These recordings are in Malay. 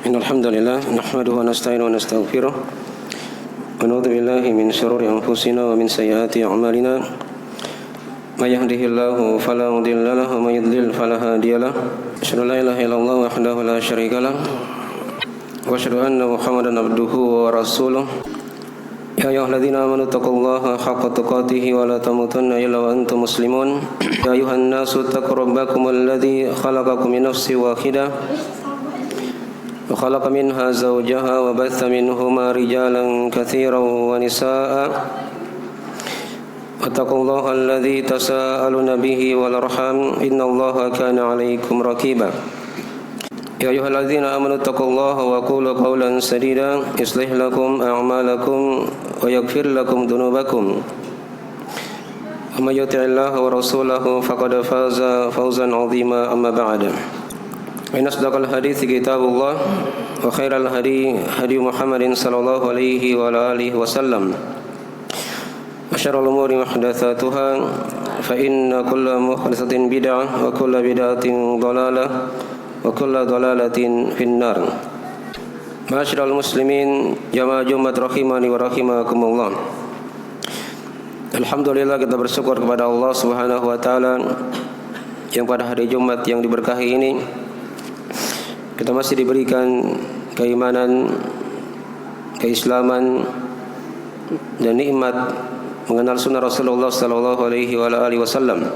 Innal hamdalillah nahmaduhu wa nasta'inu wa nastaghfiruh wa na'udzu billahi min shururi anfusina wa min sayyiati a'malina may yahdihillahu fala mudilla lahu wa may yudlil fala hadiya lahu asyhadu an la ilaha illallah wahdahu la syarika lahu wa asyhadu anna Muhammadan abduhu wa rasuluh ya ayyuhalladzina amanu taqullaha haqqa tuqatih wa la tamutunna illa wa antum muslimun ya ayyuhan nasu taqu rabbakumul ladzi khalaqakum min nafsin wahidah وخلق منها زوجها وبث منهما رجالا كثيرا ونساء واتقوا الله الذي تساءلون به والأرحام إن الله كان عليكم رقيبا يا أيها الذين آمنوا اتقوا الله وقولوا قولا سديدا يصلح لكم أعمالكم ويغفر لكم ذنوبكم ومن يطع الله ورسوله فقد فاز فوزا عظيما أما بعد إن أصدق الحديث كتاب الله وخير الهدي هدي محمد صلى الله عليه وعلى آله وسلم وشر الأمور محدثاتها فإن كل محدثة بدعة وكل بدعة ضلالة وكل ضلالة في النار. Ma'asyiral muslimin jamaah Jumat rahimani wa rahimakumullah. Alhamdulillah, kita bersyukur kepada Allah Subhanahu wa taala yang pada hari Jumat yang diberkahi ini kita masih diberikan keimanan, keislaman dan nikmat mengenal sunnah Rasulullah sallallahu alaihi wasallam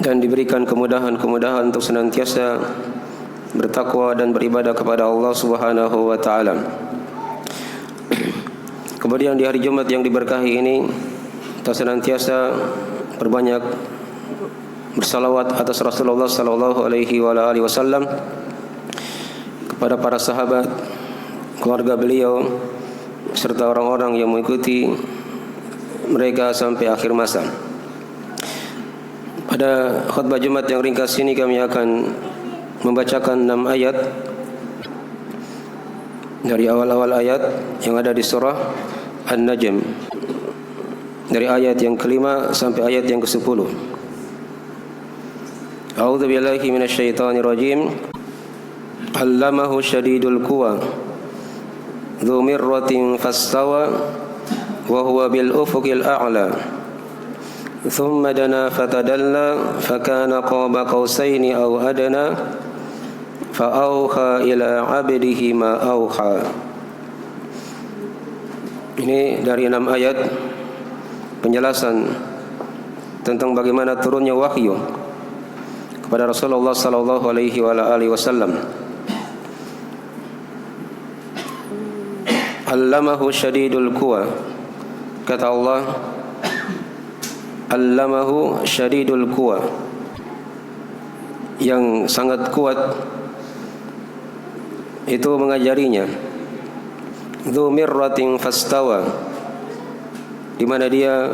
dan diberikan kemudahan-kemudahan untuk senantiasa bertakwa dan beribadah kepada Allah Subhanahu wa taala. Kemudian di hari Jumat yang diberkahi ini kita senantiasa berbanyak bersalawat atas Rasulullah sallallahu alaihi wasallam, kepada para sahabat, keluarga beliau serta orang-orang yang mengikuti mereka sampai akhir masa. Pada khutbah Jumat yang ringkas ini kami akan membacakan 6 ayat dari awal-awal ayat yang ada di surah An-Najm, dari ayat yang kelima sampai ayat yang ke-10. A'udzu billahi minasyaitonir rajim. Allamahu syadidul quwa dzu mirratin fastawa wa huwa bil ufuqil a'la thumma dana fatadalla fakana qaba qausaini aw adna fa auha ila 'abdihi ma auha. Ini dari 6 ayat penjelasan tentang bagaimana turunnya wahyu kepada Rasulullah sallallahu alaihi wasallam. Allamahu syadidul quwa. Kata Allah, Allamahu syadidul quwa, yang sangat kuat itu mengajarinya. Dzu mirratin fastawa, di mana dia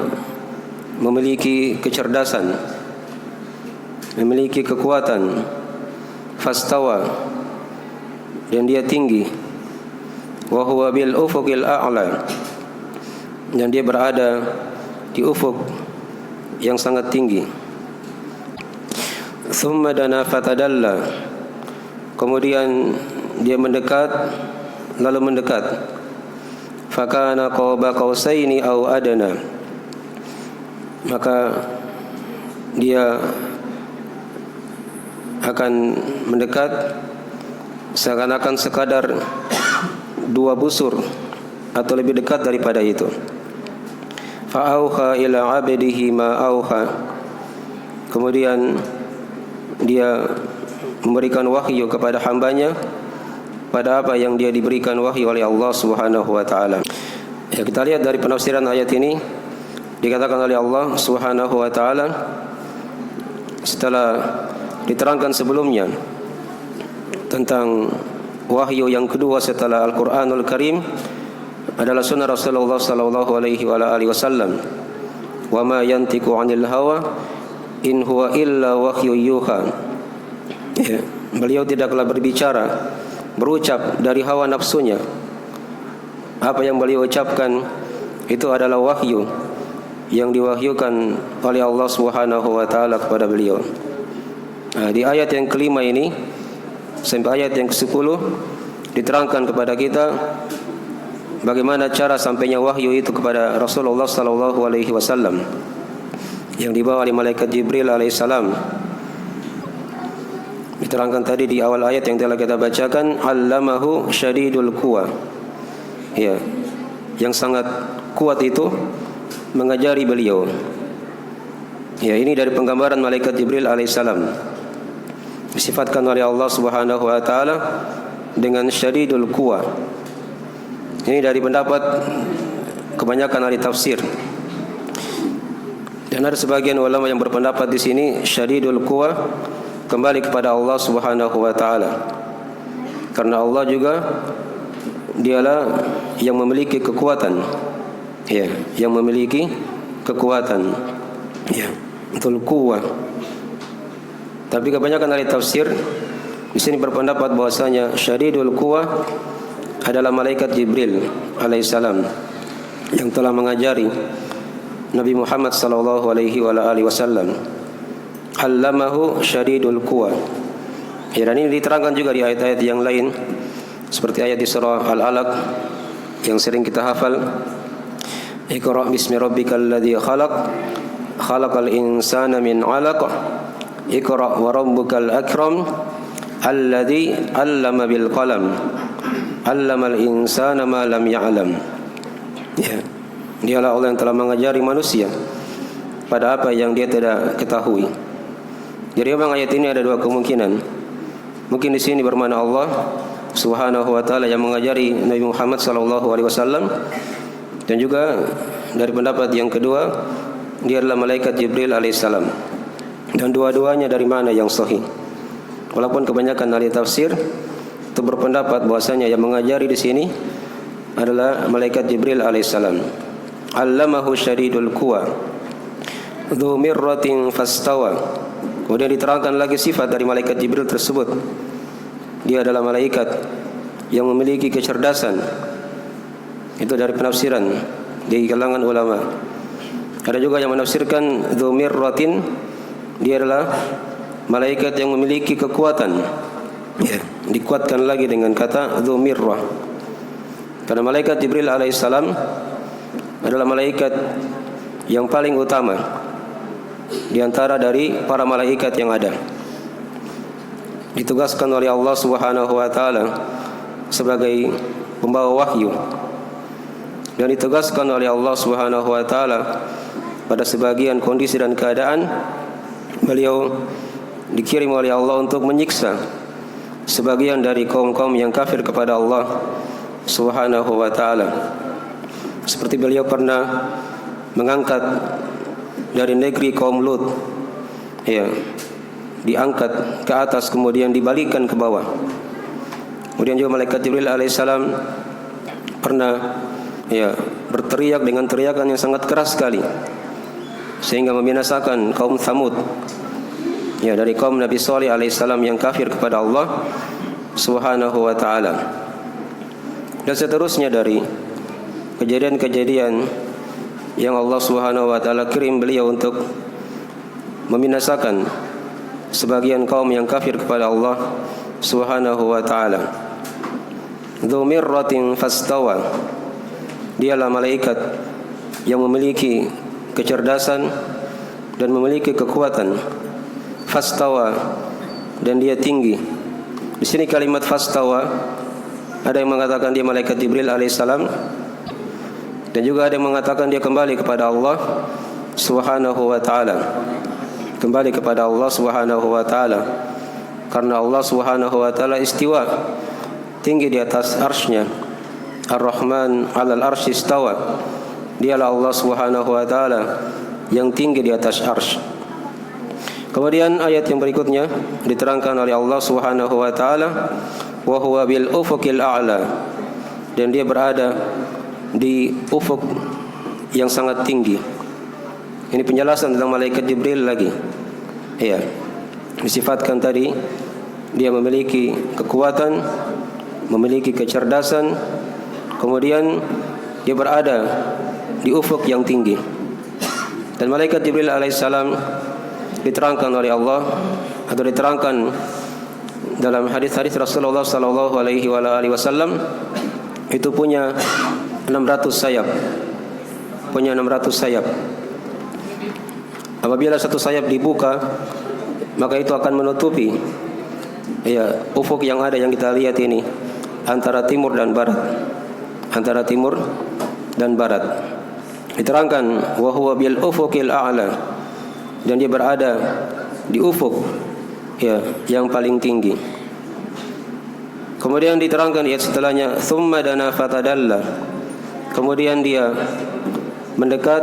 memiliki kecerdasan, memiliki kekuatan. Fastawa, dan dia tinggi. Wa huwa bil ufuqil a'la, dan dia berada di ufuk yang sangat tinggi. Thumma dana fatadalla, kemudian dia mendekat, lalu mendekat. Fakana qaba qausaini aw adna, maka dia akan mendekat seakan-akan sekadar 2 busur atau lebih dekat daripada itu. Fa'auha ila 'abdihi ma auha, kemudian dia memberikan wahyu kepada hambanya pada apa yang dia diberikan wahyu oleh Allah Subhanahu wa taala. Ya, kita lihat dari penafsiran ayat ini, dikatakan oleh Allah Subhanahu wa taala setelah diterangkan sebelumnya tentang wahyu yang kedua setelah Al-Qur'anul Karim adalah sunnah Rasulullah sallallahu alaihi wasallam. Wa ma yantiqu 'anil hawa in huwa illa wahyu yuha. Ya, beliau tidaklah berbicara, berucap dari hawa nafsunya. Apa yang beliau ucapkan itu adalah wahyu yang diwahyukan oleh Allah Subhanahu wa taala kepada beliau. Di ayat yang kelima ini sampai ayat yang ke-10 diterangkan kepada kita bagaimana cara sampainya wahyu itu kepada Rasulullah sallallahu alaihi wasallam yang dibawa oleh malaikat Jibril alaihissalam. Diterangkan tadi di awal ayat yang telah kita bacakan, allamahu syadidul quwa. Ya, yang sangat kuat itu mengajari beliau. Ya, ini dari penggambaran malaikat Jibril alaihissalam. Disifatkan oleh Allah Subhanahu wa taala dengan syadidul quwa. Ini dari pendapat kebanyakan ahli tafsir. Dan ada sebagian ulama yang berpendapat di sini syadidul quwa kembali kepada Allah Subhanahu wa taala. Karena Allah juga dialah yang memiliki kekuatan. Ya, yang memiliki kekuatan. Ya, betul quwa. Tapi kebanyakan ahli tafsir di sini berpendapat bahwasanya syadidul quwa adalah malaikat Jibril alaihissalam yang telah mengajari Nabi Muhammad sallallahu alaihi wasallam. Allamahu syadidul quwa. Ya, dan ini diterangkan juga di ayat-ayat yang lain seperti ayat di surah Al-Alaq yang sering kita hafal. Iqra bismi rabbikal ladzi khalaq khalaqal insana min 'alaq Iqra wa rabbukal akram alladzi 'allama bil qalam 'allamal insana ma lam ya'lam. Ya, dialah Allah yang telah mengajari manusia pada apa yang dia tidak ketahui. Jadi memang ayat ini ada dua kemungkinan. Mungkin di sini bermakna Allah Subhanahu wa taala yang mengajari Nabi Muhammad sallallahu alaihi wasallam, dan juga dari pendapat yang kedua dia adalah malaikat Jibril alaihissalam. Dan dua-duanya dari mana yang sahih. Walaupun kebanyakan ahli tafsir itu berpendapat bahwasanya yang mengajari di sini adalah malaikat Jibril alaihissalam. Allamahu syadidul quwa dzu mirratin fastawa. Kemudian diterangkan lagi sifat dari malaikat Jibril tersebut. Dia adalah malaikat yang memiliki kecerdasan. Itu dari penafsiran di kalangan ulama. Ada juga yang menafsirkan dzu mirratin, dia adalah malaikat yang memiliki kekuatan. Ya, dikuatkan lagi dengan kata dzu mirrah. Karena malaikat Jibril alaihissalam adalah malaikat yang paling utama di antara dari para malaikat yang ada. Ditugaskan oleh Allah Subhanahu wa taala sebagai pembawa wahyu, dan ditugaskan oleh Allah Subhanahu wa taala pada sebagian kondisi dan keadaan beliau dikirim oleh Allah untuk menyiksa sebagian dari kaum-kaum yang kafir kepada Allah Subhanahu wa taala. Seperti beliau pernah mengangkat dari negeri kaum Lut, ya, diangkat ke atas kemudian dibalikkan ke bawah. Kemudian juga malaikat Jibril alaihissalam pernah, ya, berteriak dengan teriakan yang sangat keras sekali sehingga membinasakan kaum Tsamud, ya, dari kaum Nabi Shalih alaihissalam yang kafir kepada Allah Subhanahu wa taala. Dan seterusnya dari kejadian-kejadian yang Allah Subhanahu wa taala kirim beliau untuk membinasakan sebagian kaum yang kafir kepada Allah Subhanahu wa taala. Dzu mirratin fastawa. Dialah malaikat yang memiliki kecerdasan dan memiliki kekuatan. Fastawa, dan dia tinggi. Di sini kalimat fastawa ada yang mengatakan dia malaikat Jibril alaihissalam, dan juga ada yang mengatakan dia kembali kepada Allah Subhanahu wa taala. Kembali kepada Allah Subhanahu wa taala. Karena Allah Subhanahu wa taala istiwa, tinggi di atas arsy-Nya. Ar-Rahman 'alal arsy istawa. Dialah Allah Subhanahu wa taala yang tinggi di atas arsy. Kemudian ayat yang berikutnya diterangkan oleh Allah Subhanahu wa taala, wa huwa bil ufuqil a'la. Dan dia berada di ufuk yang sangat tinggi. Ini penjelasan tentang malaikat Jibril lagi. Ya, disifatkan tadi dia memiliki kekuatan, memiliki kecerdasan, kemudian dia berada di ufuk yang tinggi. Dan malaikat Jibril alaihissalam diterangkan oleh Allah atau diterangkan dalam hadis-hadis Rasulullah sallallahu alaihi wasallam itu punya 600 sayap. Punya 600 sayap. Apabila satu sayap dibuka, maka itu akan menutupi ufuk yang ada yang kita lihat ini antara timur dan barat. Antara timur dan barat. Diterangkan wa huwa bil ufuqil a'la, dan dia berada di ufuk yang paling tinggi. Kemudian diterangkan ayat setelahnya thumma dana fatadalla, kemudian dia mendekat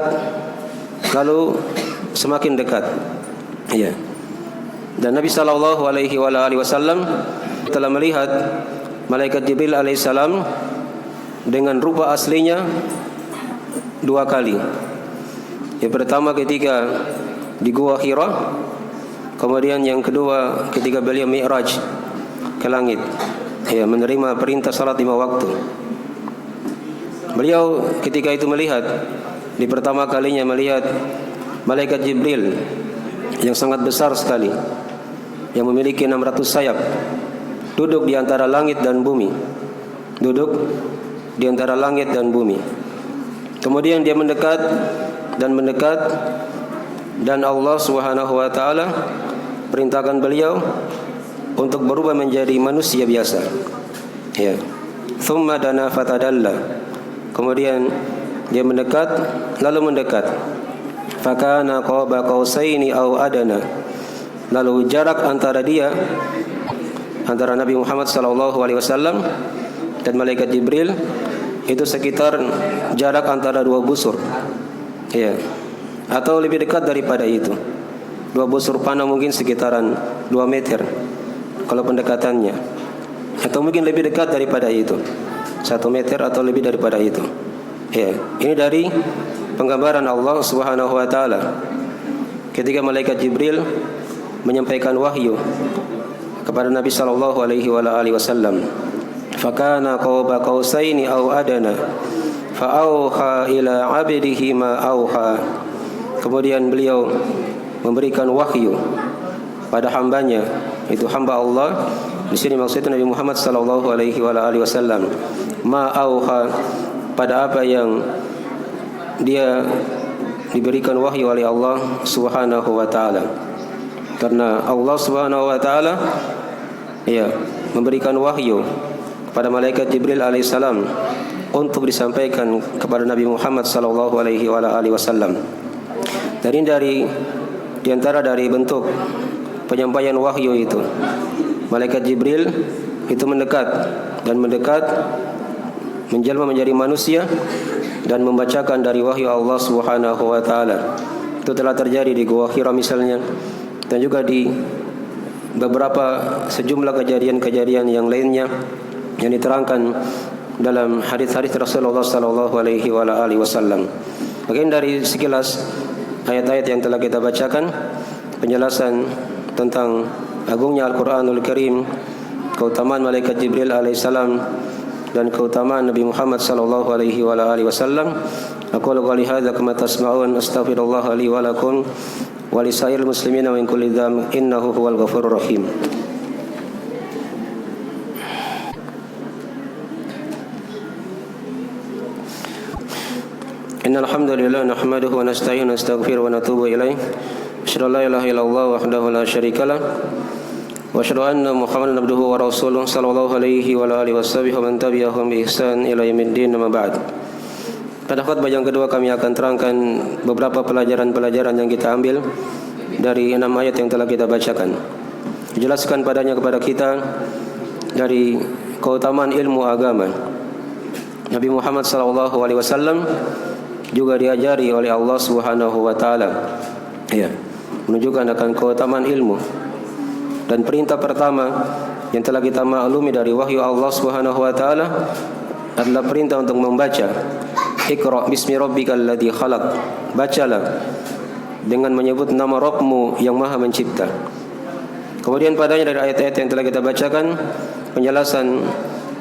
lalu semakin dekat. Dan Nabi sallallahu alaihi wasallam telah melihat malaikat Jibril alaihissalam dengan rupa aslinya 2 kali. Yang pertama ketika di Gua Hira, kemudian yang kedua ketika beliau mi'raj ke langit, menerima perintah salat 5 waktu. Beliau ketika itu melihat, di pertama kalinya melihat malaikat Jibril yang sangat besar sekali, yang memiliki 600 sayap, duduk di antara langit dan bumi. Duduk di antara langit dan bumi. Kemudian dia mendekat dan mendekat, dan Allah Subhanahu wa taala perintahkan beliau untuk berubah menjadi manusia biasa. Thumma dana fatadalla. Kemudian dia mendekat lalu mendekat. Fakana qaba qausaini au adana. Lalu jarak antara Nabi Muhammad sallallahu alaihi wasallam dan malaikat Jibril itu sekitar jarak antara 2 busur. Atau lebih dekat daripada itu. 2 busur panah mungkin sekitaran 2 meter kalau pendekatannya. Atau mungkin lebih dekat daripada itu, 1 meter atau lebih daripada itu. Ini dari penggambaran Allah Subhanahu wa taala ketika malaikat Jibril menyampaikan wahyu kepada Nabi sallallahu alaihi wasallam. Fakana qaba qausaini au adana fa auha ila 'abdihi ma auha. Kemudian beliau memberikan wahyu pada hambanya, itu hamba Allah. Di sini maksudnya Nabi Muhammad sallallahu alaihi wasallam. Ma auha, pada apa yang dia diberikan wahyu oleh Allah Subhanahu wa taala. Karena Allah Subhanahu wa taala memberikan wahyu kepada malaikat Jibril alaihissalam untuk disampaikan kepada Nabi Muhammad sallallahu alaihi wasallam. Dan ini di antara dari bentuk penyampaian wahyu itu. Malaikat Jibril itu mendekat menjelma menjadi manusia dan membacakan dari wahyu Allah Subhanahu wa taala. Itu telah terjadi di Gua Hira misalnya, dan juga di beberapa sejumlah kejadian-kejadian yang lainnya yang diterangkan dalam hadis-hadis Rasulullah sallallahu alaihi wasallam. Mungkin dari sekilas ayat-ayat yang telah kita bacakan, penjelasan tentang agungnya Al-Qur'anul Karim, keutamaan malaikat Jibril alaihissalam dan keutamaan Nabi Muhammad sallallahu alaihi wasallam. Aqulu qouli hadza kama tasma'un, astaghfirullah li wa lakum wa lisairil muslimina min kulli dzam, innahu huwal ghafurur rahim. Innal hamdalillah nahmaduhu wa nasta'inuhu wa nastaghfiruhu wa natubu ilaih. Asyhadu an la ilaha illallah wahdahu la syarikalah wa asyhadu anna Muhammadan abduhu wa rasuluhu sallallahu alaihi wa alihi washabihi wa man tabi'ahum bi ihsan ila yaumiddin, amma ba'd. Pada khutbah yang kedua kami akan terangkan beberapa pelajaran-pelajaran yang kita ambil dari 6 ayat yang telah kita bacakan. Dijelaskan padanya kepada kita dari keutamaan ilmu agama. Nabi Muhammad sallallahu alaihi wasallam juga diajari oleh Allah Subhanahu wa taala menunjukkan akan keutamaan ilmu. Dan perintah pertama yang telah kita maklumi dari wahyu Allah Subhanahu wa taala adalah perintah untuk membaca. Iqra bismi rabbikal ladzi khalaq. Bacalah dengan menyebut nama Rabbmu yang Maha Mencipta. Kemudian padanya dari ayat-ayat yang telah kita bacakan penjelasan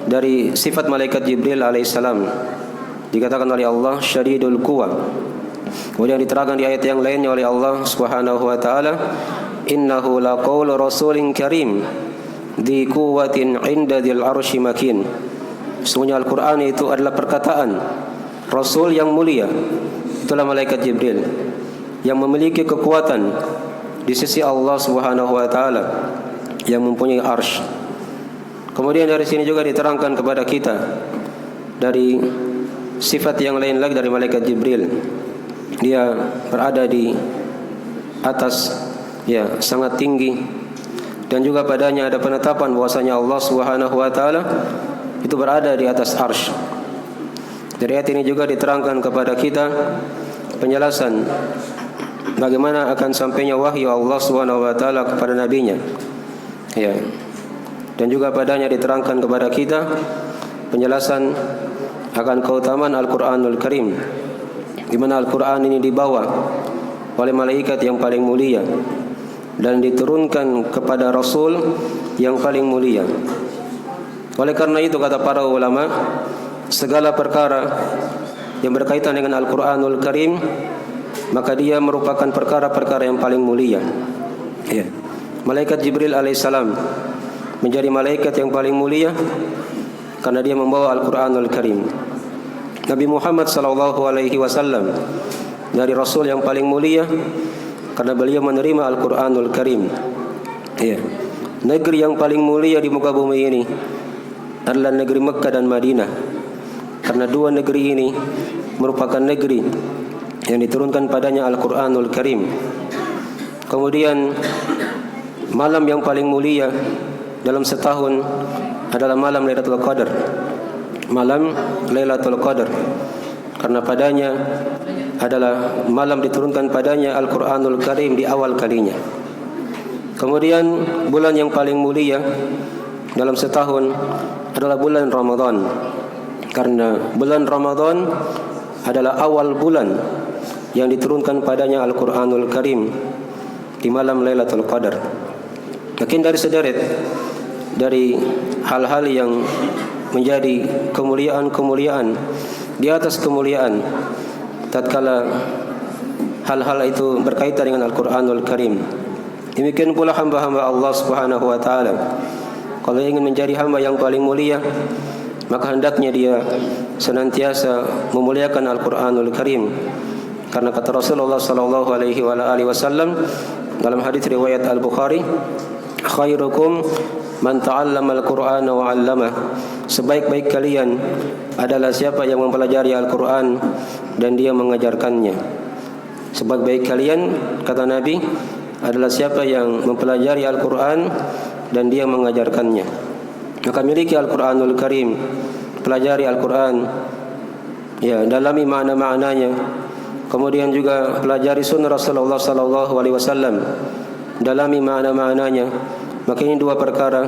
dari sifat malaikat Jibril alaihissalam. Dikatakan oleh Allah syadidul quwa. Kemudian diterangkan di ayat yang lainnya oleh Allah Subhanahu wa taala, innahu laqaulu rasulin karim dhi quwwatin 'inda dzil 'arsy makin. Sesungguhnya Al-Quran itu adalah perkataan Rasul yang mulia. Itulah malaikat Jibril yang memiliki kekuatan di sisi Allah Subhanahu wa taala, yang mempunyai arsy. Kemudian dari sini juga diterangkan kepada kita dari sifat yang lain lagi dari malaikat Jibril. Dia berada di atas, ya, sangat tinggi, dan juga padanya ada penetapan bahwasanya Allah Subhanahu wa taala itu berada di atas arsy. Dari ayat ini juga diterangkan kepada kita penjelasan bagaimana akan sampainya wahyu Allah Subhanahu wa taala kepada nabinya. Ya. Dan juga padanya diterangkan kepada kita penjelasan akan keutamaan Al-Qur'anul Karim, di mana Al-Qur'an ini dibawa oleh malaikat yang paling mulia dan diturunkan kepada Rasul yang paling mulia. Oleh karena itu kata para ulama, segala perkara yang berkaitan dengan Al-Qur'anul Karim, maka dia merupakan perkara-perkara yang paling mulia. Ya. Malaikat Jibril alaihissalam menjadi malaikat yang paling mulia karena dia membawa Al-Qur'anul Karim. Nabi Muhammad sallallahu alaihi wasallam dari Rasul yang paling mulia karena beliau menerima Al-Qur'anul Karim. Ya. Negeri yang paling mulia di muka bumi ini adalah negeri Mekah dan Madinah, karena dua negeri ini merupakan negeri yang diturunkan padanya Al-Qur'anul Karim. Kemudian malam yang paling mulia dalam setahun adalah malam Lailatul Qadar. Malam Lailatul Qadar, karena padanya adalah malam diturunkan padanya Al-Qur'anul Karim di awal kalinya. Kemudian bulan yang paling mulia dalam setahun adalah bulan Ramadan, karena bulan Ramadan adalah awal bulan yang diturunkan padanya Al-Qur'anul Karim di malam Lailatul Qadar. Mungkin dari sederet dari hal-hal yang menjadi kemuliaan-kemuliaan di atas kemuliaan tatkala hal-hal itu berkaitan dengan Al-Qur'anul Karim. Demikian pula hamba-hamba Allah Subhanahu wa taala, kalau ingin menjadi hamba yang paling mulia, maka hendaknya dia senantiasa memuliakan Al-Qur'anul Karim. Karena kata Rasulullah sallallahu alaihi wasallam dalam hadis riwayat Al-Bukhari, khairukum man ta'allama al-Qur'ana wa 'allama. Sebaik-baik kalian adalah siapa yang mempelajari Al-Qur'an dan dia mengajarkannya. Sebaik-baik kalian, kata Nabi, adalah siapa yang mempelajari Al-Qur'an dan dia mengajarkannya. Maka miliki Al-Qur'anul Karim, pelajari Al-Quran, ya, dalami makna-maknanya. Kemudian juga pelajari sunnah Rasulullah sallallahu alaihi wasallam, dalami makna-maknanya. Maka ini dua perkara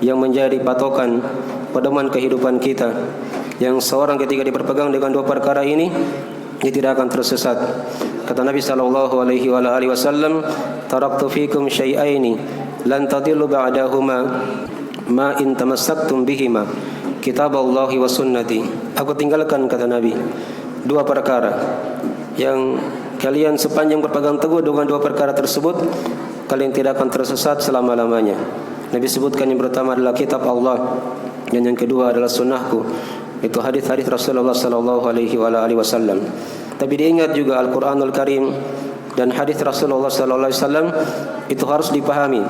yang menjadi patokan pedoman kehidupan kita, yang seorang ketika diperpegang dengan dua perkara ini, dia tidak akan tersesat. Kata Nabi sallallahu alaihi wasallam, taraktu fikum syai'aini lan tadillu ba'dahuma ma in tamassaktum bihima, kitaballahi wa sunnati. Aku tinggalkan, kata Nabi, dua perkara yang kalian sepanjang berpegang teguh dengan dua perkara tersebut, kalian tidak akan tersesat selama-lamanya. Nabi sebutkan yang pertama adalah kitab Allah, dan yang kedua adalah sunnahku. Itu hadis-hadis Rasulullah sallallahu alaihi wasallam. Tapi diingat juga Al-Qur'anul Karim dan hadis Rasulullah sallallahu alaihi wasallam itu harus dipahami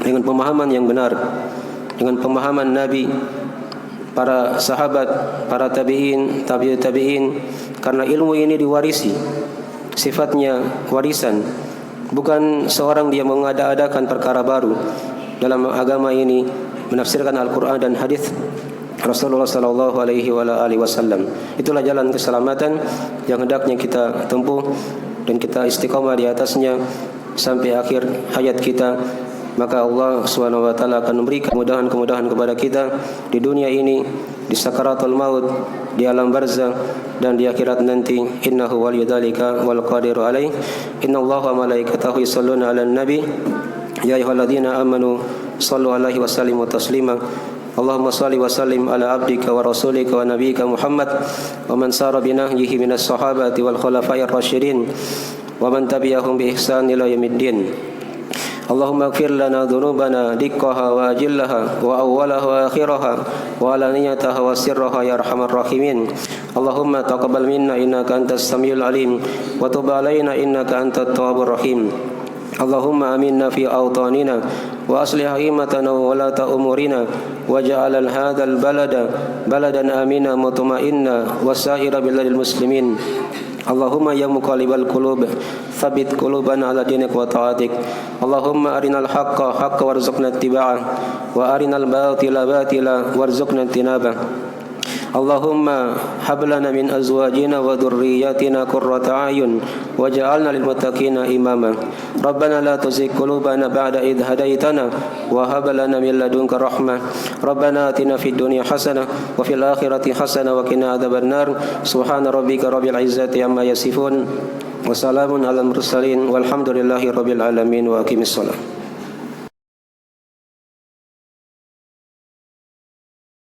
dengan pemahaman yang benar, dengan pemahaman Nabi, para sahabat, para tabi'in, tabi'ut tabi'in. Karena ilmu ini diwarisi, sifatnya warisan, bukan seorang dia mengada-adakan perkara baru dalam agama ini, menafsirkan Al-Quran dan hadis Rasulullah sallallahu alaihi wasallam. Itulah jalan keselamatan yang hendaknya kita tempuh dan kita istiqamah di atasnya sampai akhir hayat kita. Maka Allah Subhanahu wa taala akan memberikan kemudahan-kemudahan kepada kita di dunia ini, di sakaratul maut, di alam barzakh, dan di akhirat nanti. Innahu waliyudzalika wal qadiru alaih. Innallaha wa malaikatahu yusholluna 'alan nabi ya ayyuhalladzina amanu shallu 'alaihi wa sallimu taslima. Allahumma shalli wa sallim ala abdika wa rasulika wa nabiyyika Muhammad wa man sara bi nahjihi minas sahabati wal khulafa'ir rasyidin wa man tabi'ahum bi ihsan ila yaumiddin. اللهم اغفر لنا ذنوبنا دقها وأجلها وأولها وآخرها وعلانيتها وسرها يا أرحم الراحمين اللهم تقبل منا إنك أنت السميع العليم وتب علينا إنك أنت التواب الرحيم اللهم آمنا في أوطاننا وأصلح أئمتنا وولاة أمورنا واجعل هذا البلد بلدا آمنا مطمئنا وسائر بلاد المسلمين اللهم يا مقلب القلوب ثبت قلوبنا على دينك وطاعتك اللهم أرنا الحق حقا وارزقنا اتباعه وأرنا الباطل باطلا وارزقنا اجتنابه اللهم هب لنا من أزواجنا وذرياتنا قرة أعين واجعلنا للمتقين إماما ربنا لا تزغ قلوبنا بعد إذ هديتنا وهب لنا من لدنك رحمة ربنا آتنا في الدنيا حسنة وفي الآخرة حسنة وقنا عذاب النار سبحان ربك رب العزة عما يصفون وسلام على المرسلين والحمد لله رب العالمين وأقم الصلاة